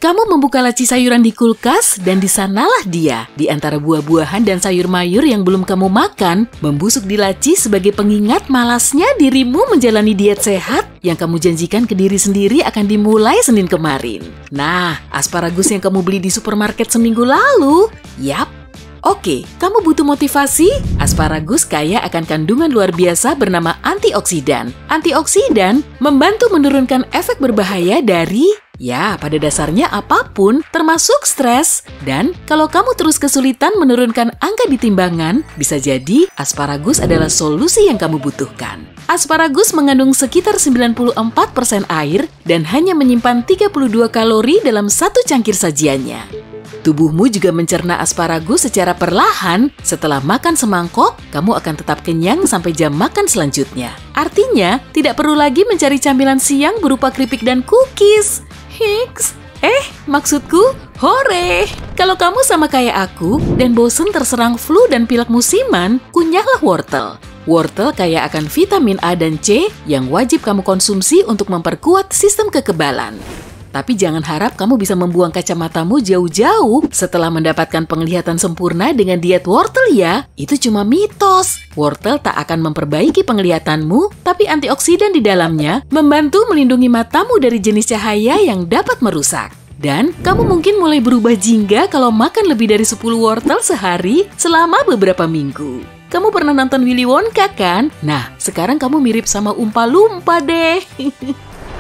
Kamu membuka laci sayuran di kulkas dan di sanalah dia, di antara buah-buahan dan sayur mayur yang belum kamu makan, membusuk di laci sebagai pengingat malasnya dirimu menjalani diet sehat yang kamu janjikan ke diri sendiri akan dimulai Senin kemarin. Nah, asparagus yang kamu beli di supermarket seminggu lalu, yap. Oke, kamu butuh motivasi? Asparagus kaya akan kandungan luar biasa bernama antioksidan. Antioksidan membantu menurunkan efek berbahaya dari, ya, pada dasarnya apapun, termasuk stres. Dan kalau kamu terus kesulitan menurunkan angka di timbangan, bisa jadi asparagus adalah solusi yang kamu butuhkan. Asparagus mengandung sekitar 94% air dan hanya menyimpan 32 kalori dalam satu cangkir sajiannya. Tubuhmu juga mencerna asparagus secara perlahan. Setelah makan semangkok, kamu akan tetap kenyang sampai jam makan selanjutnya. Artinya, tidak perlu lagi mencari camilan siang berupa keripik dan cookies. Hiks. Maksudku, hore! Kalau kamu sama kayak aku dan bosen terserang flu dan pilek musiman, kunyahlah wortel. Wortel kaya akan vitamin A dan C yang wajib kamu konsumsi untuk memperkuat sistem kekebalan. Tapi jangan harap kamu bisa membuang kacamatamu jauh-jauh setelah mendapatkan penglihatan sempurna dengan diet wortel ya. Itu cuma mitos. Wortel tak akan memperbaiki penglihatanmu, tapi antioksidan di dalamnya membantu melindungi matamu dari jenis cahaya yang dapat merusak. Dan kamu mungkin mulai berubah jingga kalau makan lebih dari 10 wortel sehari selama beberapa minggu. Kamu pernah nonton Willy Wonka kan? Nah, sekarang kamu mirip sama Oompa Loompa deh.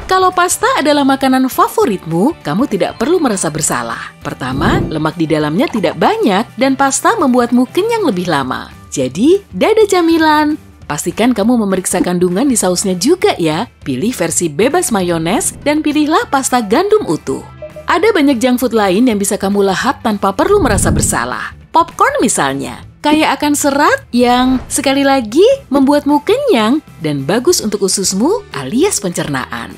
Kalau pasta adalah makanan favoritmu, kamu tidak perlu merasa bersalah. Pertama, lemak di dalamnya tidak banyak dan pasta membuatmu kenyang lebih lama. Jadi, dadah camilan. Pastikan kamu memeriksa kandungan di sausnya juga ya. Pilih versi bebas mayones dan pilihlah pasta gandum utuh. Ada banyak junk food lain yang bisa kamu lahap tanpa perlu merasa bersalah. Popcorn misalnya, kaya akan serat yang sekali lagi membuatmu kenyang dan bagus untuk ususmu alias pencernaan.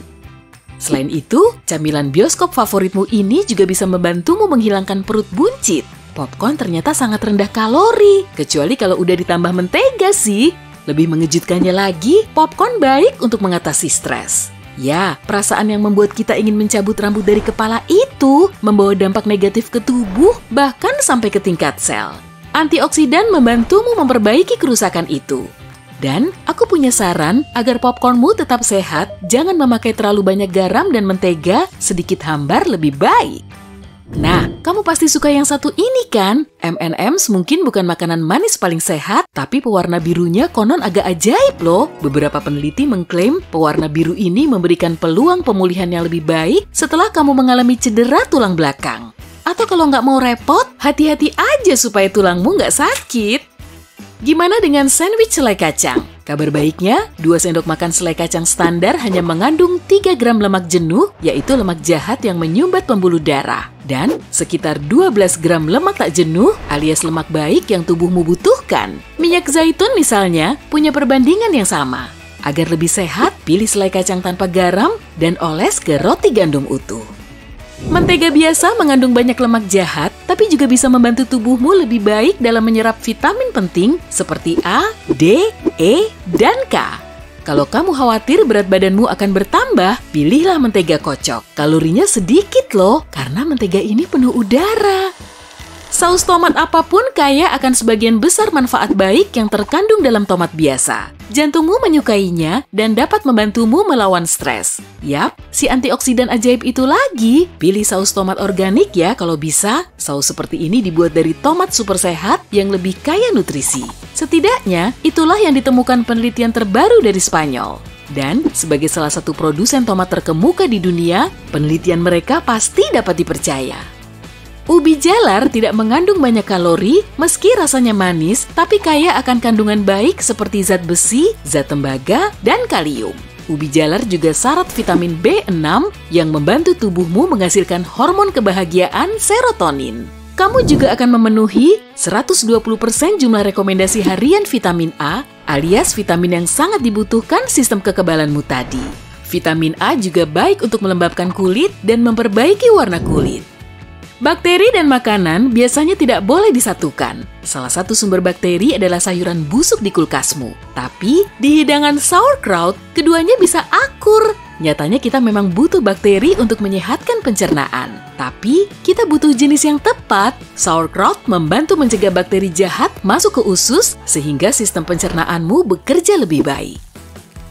Selain itu, camilan bioskop favoritmu ini juga bisa membantumu menghilangkan perut buncit. Popcorn ternyata sangat rendah kalori, kecuali kalau udah ditambah mentega sih. Lebih mengejutkannya lagi, popcorn baik untuk mengatasi stres. Ya, perasaan yang membuat kita ingin mencabut rambut dari kepala itu membawa dampak negatif ke tubuh, bahkan sampai ke tingkat sel. Antioksidan membantumu memperbaiki kerusakan itu. Dan aku punya saran agar popcornmu tetap sehat, jangan memakai terlalu banyak garam dan mentega, sedikit hambar lebih baik. Nah, kamu pasti suka yang satu ini kan? M&M's mungkin bukan makanan manis paling sehat, tapi pewarna birunya konon agak ajaib loh. Beberapa peneliti mengklaim pewarna biru ini memberikan peluang pemulihan yang lebih baik setelah kamu mengalami cedera tulang belakang. Atau kalau nggak mau repot, hati-hati aja supaya tulangmu nggak sakit. Gimana dengan sandwich selai kacang? Kabar baiknya, 2 sendok makan selai kacang standar hanya mengandung 3 gram lemak jenuh, yaitu lemak jahat yang menyumbat pembuluh darah. Dan sekitar 12 gram lemak tak jenuh, alias lemak baik yang tubuhmu butuhkan. Minyak zaitun misalnya, punya perbandingan yang sama. Agar lebih sehat, pilih selai kacang tanpa garam dan oles ke roti gandum utuh. Mentega biasa mengandung banyak lemak jahat, tapi juga bisa membantu tubuhmu lebih baik dalam menyerap vitamin penting seperti A, D, E, dan K. Kalau kamu khawatir berat badanmu akan bertambah, pilihlah mentega kocok. Kalorinya sedikit loh, karena mentega ini penuh udara. Saus tomat apapun kaya akan sebagian besar manfaat baik yang terkandung dalam tomat biasa. Jantungmu menyukainya dan dapat membantumu melawan stres. Yap, si antioksidan ajaib itu lagi. Pilih saus tomat organik ya kalau bisa. Saus seperti ini dibuat dari tomat super sehat yang lebih kaya nutrisi. Setidaknya, itulah yang ditemukan penelitian terbaru dari Spanyol. Dan sebagai salah satu produsen tomat terkemuka di dunia, penelitian mereka pasti dapat dipercaya. Ubi jalar tidak mengandung banyak kalori, meski rasanya manis, tapi kaya akan kandungan baik seperti zat besi, zat tembaga, dan kalium. Ubi jalar juga syarat vitamin B6 yang membantu tubuhmu menghasilkan hormon kebahagiaan serotonin. Kamu juga akan memenuhi 120% jumlah rekomendasi harian vitamin A, alias vitamin yang sangat dibutuhkan sistem kekebalanmu tadi. Vitamin A juga baik untuk melembabkan kulit dan memperbaiki warna kulit. Bakteri dan makanan biasanya tidak boleh disatukan. Salah satu sumber bakteri adalah sayuran busuk di kulkasmu. Tapi di hidangan sauerkraut, keduanya bisa akur. Nyatanya kita memang butuh bakteri untuk menyehatkan pencernaan. Tapi, kita butuh jenis yang tepat. Sauerkraut membantu mencegah bakteri jahat masuk ke usus sehingga sistem pencernaanmu bekerja lebih baik.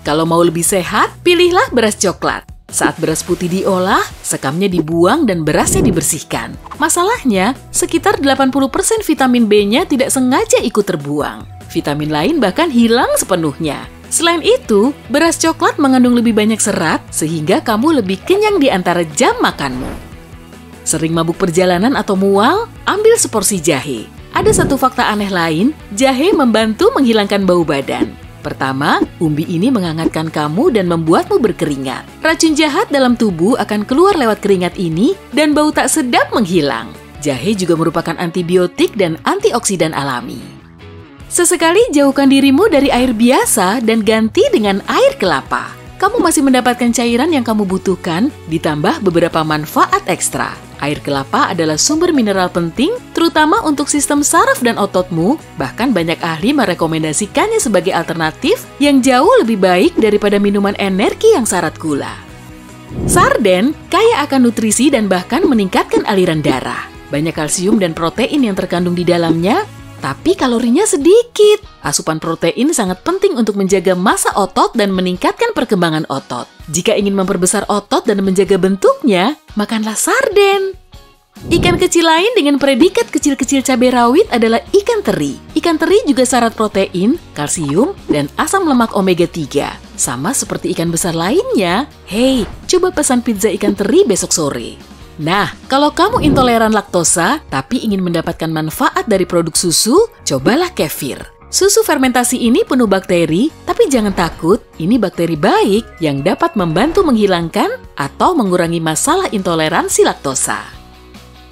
Kalau mau lebih sehat, pilihlah beras coklat. Saat beras putih diolah, sekamnya dibuang dan berasnya dibersihkan. Masalahnya, sekitar 80% vitamin B-nya tidak sengaja ikut terbuang. Vitamin lain bahkan hilang sepenuhnya. Selain itu, beras coklat mengandung lebih banyak serat sehingga kamu lebih kenyang di antara jam makanmu. Sering mabuk perjalanan atau mual? Ambil seporsi jahe. Ada satu fakta aneh lain, jahe membantu menghilangkan bau badan. Pertama, umbi ini menghangatkan kamu dan membuatmu berkeringat. Racun jahat dalam tubuh akan keluar lewat keringat ini dan bau tak sedap menghilang. Jahe juga merupakan antibiotik dan antioksidan alami. Sesekali jauhkan dirimu dari air biasa dan ganti dengan air kelapa. Kamu masih mendapatkan cairan yang kamu butuhkan, ditambah beberapa manfaat ekstra. Air kelapa adalah sumber mineral penting, terutama untuk sistem saraf dan ototmu. Bahkan banyak ahli merekomendasikannya sebagai alternatif yang jauh lebih baik daripada minuman energi yang syarat gula. Sarden kaya akan nutrisi dan bahkan meningkatkan aliran darah. Banyak kalsium dan protein yang terkandung di dalamnya, tapi kalorinya sedikit. Asupan protein sangat penting untuk menjaga massa otot dan meningkatkan perkembangan otot. Jika ingin memperbesar otot dan menjaga bentuknya, makanlah sarden. Ikan kecil lain dengan predikat kecil-kecil cabai rawit adalah ikan teri. Ikan teri juga syarat protein, kalsium, dan asam lemak omega 3. Sama seperti ikan besar lainnya. Hei, coba pesan pizza ikan teri besok sore. Nah, kalau kamu intoleran laktosa tapi ingin mendapatkan manfaat dari produk susu, cobalah kefir. Susu fermentasi ini penuh bakteri, tapi jangan takut, ini bakteri baik yang dapat membantu menghilangkan atau mengurangi masalah intoleransi laktosa.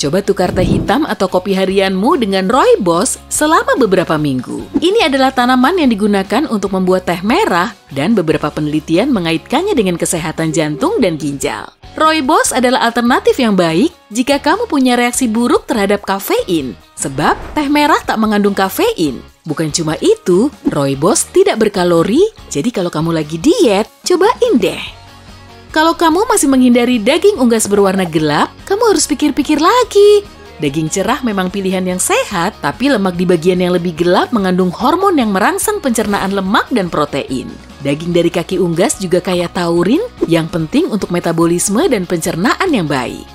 Coba tukar teh hitam atau kopi harianmu dengan rooibos selama beberapa minggu. Ini adalah tanaman yang digunakan untuk membuat teh merah dan beberapa penelitian mengaitkannya dengan kesehatan jantung dan ginjal. Rooibos adalah alternatif yang baik jika kamu punya reaksi buruk terhadap kafein, sebab teh merah tak mengandung kafein. Bukan cuma itu, rooibos tidak berkalori, jadi kalau kamu lagi diet, cobain deh. Kalau kamu masih menghindari daging unggas berwarna gelap, kamu harus pikir-pikir lagi. Daging cerah memang pilihan yang sehat, tapi lemak di bagian yang lebih gelap mengandung hormon yang merangsang pencernaan lemak dan protein. Daging dari kaki unggas juga kaya taurin yang penting untuk metabolisme dan pencernaan yang baik.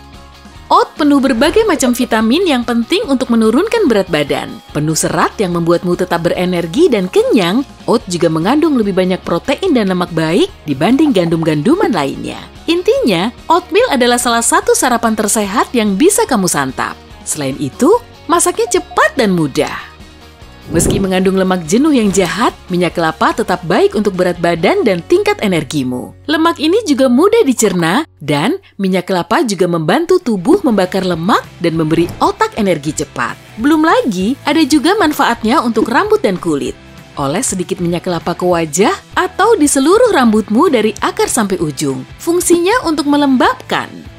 Oat penuh berbagai macam vitamin yang penting untuk menurunkan berat badan. Penuh serat yang membuatmu tetap berenergi dan kenyang, oat juga mengandung lebih banyak protein dan lemak baik dibanding gandum-ganduman lainnya. Intinya, oatmeal adalah salah satu sarapan tersehat yang bisa kamu santap. Selain itu, masaknya cepat dan mudah. Meski mengandung lemak jenuh yang jahat, minyak kelapa tetap baik untuk berat badan dan tingkat energimu. Lemak ini juga mudah dicerna, dan minyak kelapa juga membantu tubuh membakar lemak dan memberi otak energi cepat. Belum lagi, ada juga manfaatnya untuk rambut dan kulit. Oles sedikit minyak kelapa ke wajah atau di seluruh rambutmu dari akar sampai ujung. Fungsinya untuk melembabkan.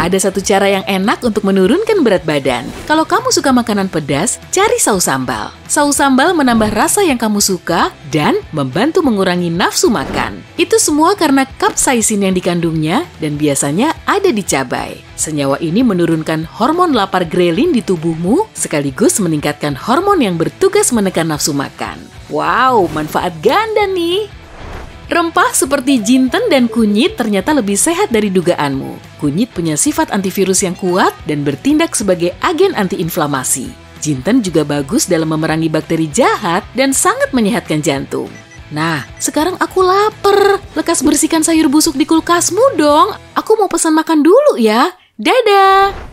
Ada satu cara yang enak untuk menurunkan berat badan. Kalau kamu suka makanan pedas, cari saus sambal. Saus sambal menambah rasa yang kamu suka dan membantu mengurangi nafsu makan. Itu semua karena capsaicin yang dikandungnya dan biasanya ada di cabai. Senyawa ini menurunkan hormon lapar grelin di tubuhmu sekaligus meningkatkan hormon yang bertugas menekan nafsu makan. Wow, manfaat ganda nih! Rempah seperti jinten dan kunyit ternyata lebih sehat dari dugaanmu. Kunyit punya sifat antivirus yang kuat dan bertindak sebagai agen antiinflamasi. Jinten juga bagus dalam memerangi bakteri jahat dan sangat menyehatkan jantung. Nah, sekarang aku lapar. Lekas bersihkan sayur busuk di kulkasmu dong. Aku mau pesan makan dulu ya. Dadah!